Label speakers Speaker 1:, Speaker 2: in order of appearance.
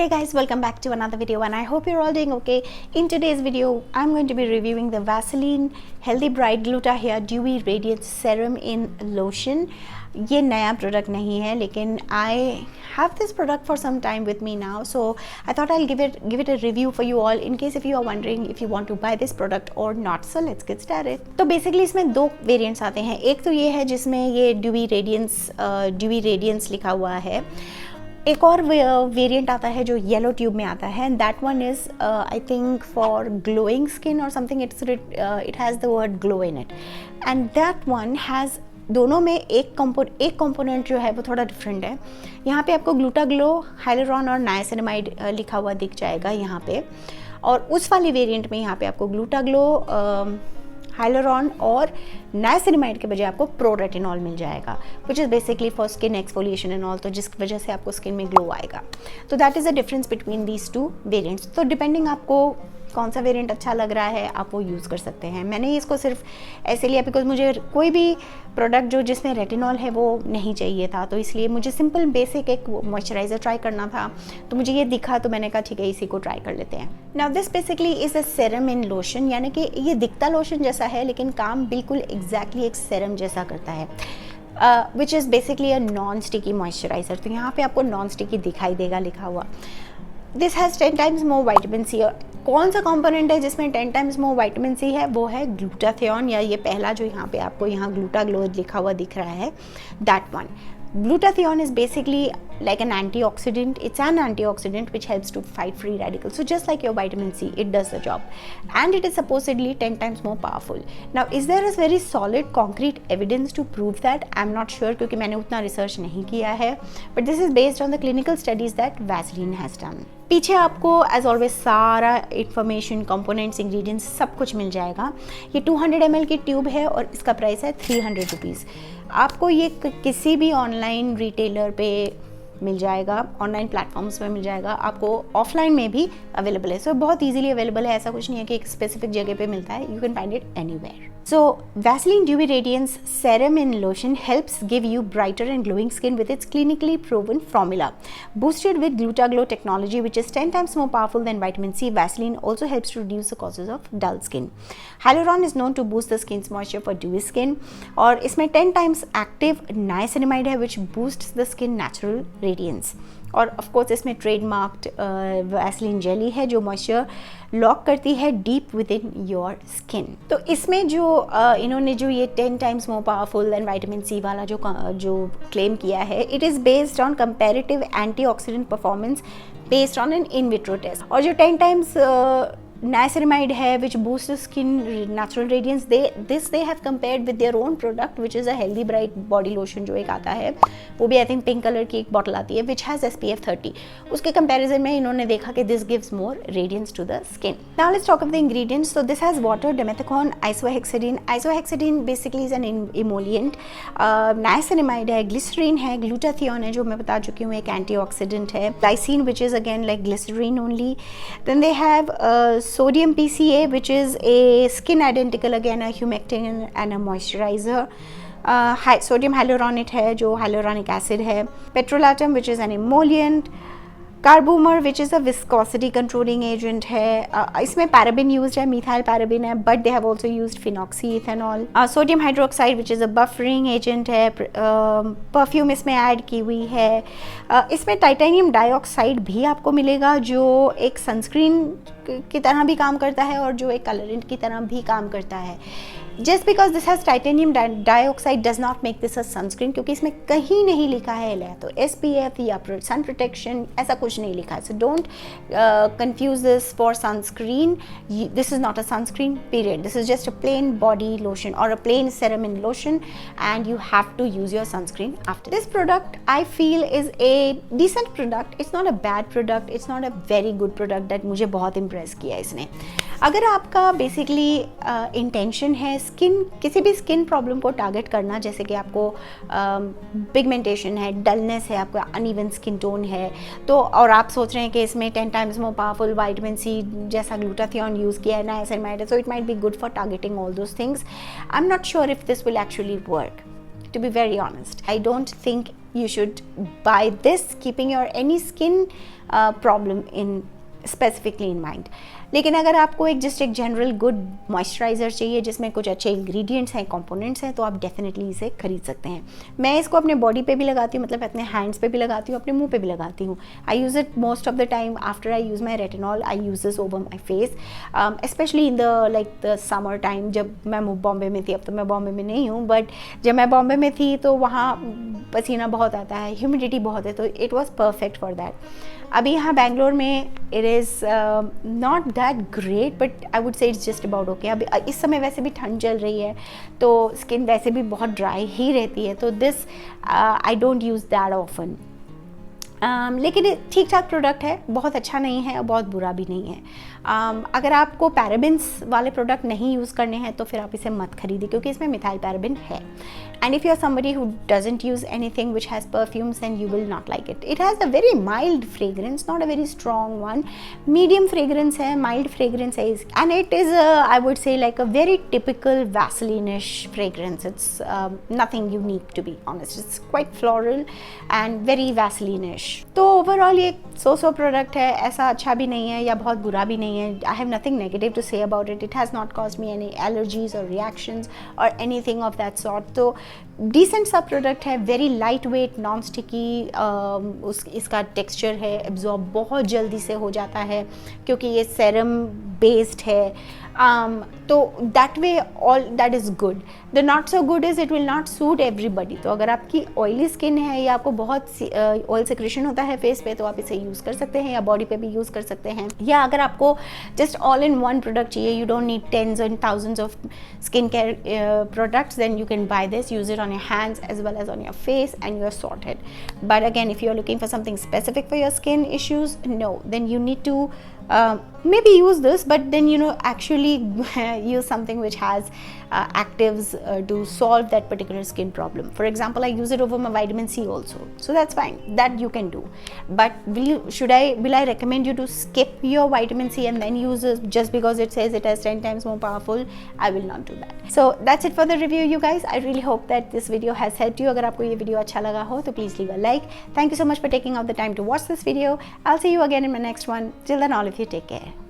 Speaker 1: Hey guys, welcome back to another video and I hope you're all doing okay. In today's video, I'm going to be reviewing the Vaseline Healthy Bright Gluta Hair Dewy Radiance Serum in Lotion. ये नया product नहीं है लेकिन I have this product for some time with me now, so I thought I'll give it a review for you all in case if you are wondering if you want to buy this product or not. So let's get started. तो basically इसमें दो variants आते हैं. एक तो ये है जिसमें ये Dewy Radiance लिखा हुआ है. एक और वेरिएंट आता है जो येलो ट्यूब में आता है, and that one is I think for glowing skin और something. It has the word glow in it, and that one has दोनों में एक कंपोनेंट जो है वो थोड़ा डिफरेंट है. यहाँ पे आपको ग्लूटा ग्लो, हाइलुरॉन और नाइसिनामाइड लिखा हुआ दिख जाएगा यहाँ पे, और उस वाली वेरिएंट में यहाँ पे आपको ग्लूटा ग्लो, हाइलुरॉन और नाइसिनामाइड के बजाय आपको प्रो रेटिनॉल मिल जाएगा, which is basically for skin exfoliation and all, तो जिस वजह से आपको स्किन में ग्लो आएगा. तो that is the difference between these two variants. तो डिपेंडिंग आपको कौन सा वेरिएंट अच्छा लग रहा है आप वो यूज़ कर सकते हैं. मैंने इसको सिर्फ ऐसे लिया बिकॉज मुझे कोई भी प्रोडक्ट जो जिसमें रेटिनॉल है वो नहीं चाहिए था, तो इसलिए मुझे सिंपल बेसिक एक मॉइस्चराइज़र ट्राई करना था. तो मुझे ये दिखा तो मैंने कहा ठीक है इसी को ट्राई कर लेते हैं. Now this basically is a serum in lotion, यानी कि ये दिखता लोशन जैसा है लेकिन काम बिल्कुल एग्जैक्टली एक सेरम जैसा करता है, which is basically a non sticky moisturiser. तो यहाँ पे आपको नॉन स्टिकी दिखाई देगा लिखा हुआ. This has 10 times more vitamin C. कौन सा कंपोनेंट है जिसमें 10 टाइम्स मोर वाइटामिन सी है? वो है ग्लूटाथियोन, या ये पहला जो यहाँ पे आपको यहाँ ग्लूटा ग्लो लिखा हुआ दिख रहा है, that one. Glutathione is basically like an antioxidant. It's an antioxidant which helps to fight free radicals. So just like your vitamin C, it does the job. And it is supposedly 10 times more powerful. Now, is there a very solid concrete evidence to prove that? I'm not sure क्योंकि मैंने उतना research नहीं किया है. But this is based on the clinical studies that Vaseline has done. पीछे आपको as always सारा information, components, ingredients सब कुछ मिल जाएगा. ये 200 ml की ट्यूब है और इसका प्राइस है 300 रुपीज़. आपको ये किसी भी ऑनलाइन रिटेलर पे मिल जाएगा, ऑनलाइन प्लेटफॉर्म्स पे मिल जाएगा, आपको ऑफलाइन में भी अवेलेबल है. सो बहुत इजीली अवेलेबल है, ऐसा कुछ नहीं है कि एक स्पेसिफिक जगह पे मिलता है. You can find it anywhere. So Vaseline Dewy Radiance Serum in Lotion helps give you brighter and glowing skin with its clinically proven formula. Boosted with GlutaGlow technology, which is 10 times more powerful than vitamin C, Vaseline also helps to reduce the causes of dull skin. Hyaluron is known to boost the skin's moisture for dewy skin. और इसमें 10 times active niacinamide है, which boosts the skin natural radiance. और of course इसमें ट्रेडमार्क्ड Vaseline jelly है जो moisture lock करती है deep within your skin. तो इसमें जो इन्होंने जो ये 10 times more powerful than vitamin C वाला जो क्लेम किया है, it is based on comparative antioxidant performance based on an in vitro test. और जो 10 टाइम्स niacinamide है which boosts skin natural radiance, they have compared with their own product which is a healthy bright body lotion जो एक आता है, वो भी I think pink colour की एक बॉटल आती है which has SPF 30. उसके कंपैरिजन में इन्होंने देखा कि this gives more radiance to the skin. Now let's talk of the ingredients. So this has water, dimethicone, isohexadine. Isohexadine basically is an emollient. Niacinamide है, glycerine है, glutathione है जो मैं बता चुकी हूँ एक antioxidant है, glycine which is again like glycerine only. Then they have sodium PCA, which is a skin identical, again a humectant and a moisturizer. Sodium hyaluronate है जो hyaluronic acid है. Petrolatum, which is an emollient. Carbomer which is a viscosity controlling agent है. इसमें paraben used है, methyl paraben है, but they have also used phenoxyethanol. Sodium hydroxide which is a buffering agent है. Perfume इसमें add की हुई है. इसमें टाइटेनियम डाइऑक्साइड भी आपको मिलेगा जो एक सनस्क्रीन की तरह भी काम करता है और जो एक कलरेंट की तरह भी काम करता है. Just because this has titanium dioxide does not make this a sunscreen, क्योंकि इसमें कहीं नहीं लिखा है तो SPF या sun protection ऐसा कुछ नहीं लिखा है. So don't confuse this for sunscreen. This is not a sunscreen period. This is just a plain body lotion or a plain serum in lotion, and you have to use your sunscreen after. This product I feel is a decent product. It's not a bad product. It's not a very good product that मुझे बहुत impress किया इसने. अगर आपका basically intention है skin, किसी भी skin problem को टारगेट करना, जैसे कि आपको पिगमेंटेशन है, डलनेस है, आपका अनइवन स्किन टोन है, तो और आप सोच रहे हैं कि इसमें 10 times more powerful vitamin C जैसा ग्लूटाथियोन यूज़ किया है, niacinamide, so it might be good for targeting all those things. I am not sure if this will actually work. to be very honest. I don't think you should buy this keeping your any skin problem in specifically in mind. लेकिन अगर आपको just एक general good moisturiser चाहिए जिसमें कुछ अच्छे ingredients हैं, components हैं, तो आप डेफिनेटली इसे खरीद सकते हैं. मैं इसको अपने बॉडी पे भी लगाती हूँ, मतलब अपने हैंड्स पे भी लगाती हूँ, अपने मुंह पे भी लगाती हूँ. I use it most of the time after I use my retinol. I use this over my face, specially in the summer time. जब मैं बॉम्बे में थी, अब तो मैं बॉम्बे में नहीं हूँ, बट जब मैं बॉम्बे में थी तो वहाँ पसीना बहुत आता है, ह्यूमिडिटी बहुत है, तो it was perfect for that. अभी यहाँ बैंगलोर में it is not that great, but I would say it's just about okay. अभी इस समय वैसे भी ठंड चल रही है तो स्किन वैसे भी बहुत ड्राई ही रहती है, तो this I don't use that often. लेकिन ठीक ठाक प्रोडक्ट है, बहुत अच्छा नहीं है और बहुत बुरा भी नहीं है. अगर आपको पैराबिन्स वाले प्रोडक्ट नहीं यूज़ करने हैं तो फिर आप इसे मत खरीदिए, क्योंकि इसमें मिथाइल पैराबिन है. And if you're somebody who doesn't use anything which has perfumes, then you will not like it. It has a very mild fragrance, not a very strong one. Medium fragrance है, mild fragrance है, and it is I would say like a very typical Vaseline-ish fragrance. It's nothing unique, to be honest. It's quite floral and very Vaseline-ish. तो overall ये so product है, ऐसा अच्छा भी नहीं है या बहुत बुरा भी नहीं है. I have nothing negative to say about it. It has not caused me any allergies or reactions or anything of that sort. तो डिसेंट सा प्रोडक्ट है, very light weight, non sticky. इसका टेक्सचर है, एब्जॉर्ब बहुत जल्दी से हो जाता है क्योंकि ये सेरम बेस्ड है. तो that way all that is good. The not so good is it will not suit everybody. तो अगर आपकी ऑयली स्किन है या आपको बहुत ऑयल सिक्रेशन होता है फेस पे, तो आप इसे यूज़ कर सकते हैं, या बॉडी पे भी यूज़ कर सकते हैं. या अगर आपको just all in one product चाहिए, you don't need tens and thousands of skin care products, then you can buy this, use it on your hands as well as on your face, and you're sorted. But again, if you're looking for something specific for your skin issues, no, then you need to maybe use this, but then actually use something which has actives to solve that particular skin problem. For example, I use it over my vitamin C also, so that's fine, that you can do. But will I recommend you to skip your vitamin C and then use it just because it says it has 10 times more powerful? I will not do that. So that's it for the review, you guys. I really hope that this video has helped you. अगर आपको ये video अच्छा लगा हो तो please leave a like. Thank you so much for taking out the time to watch this video. I'll see you again in my next one. Till then, all of you take care.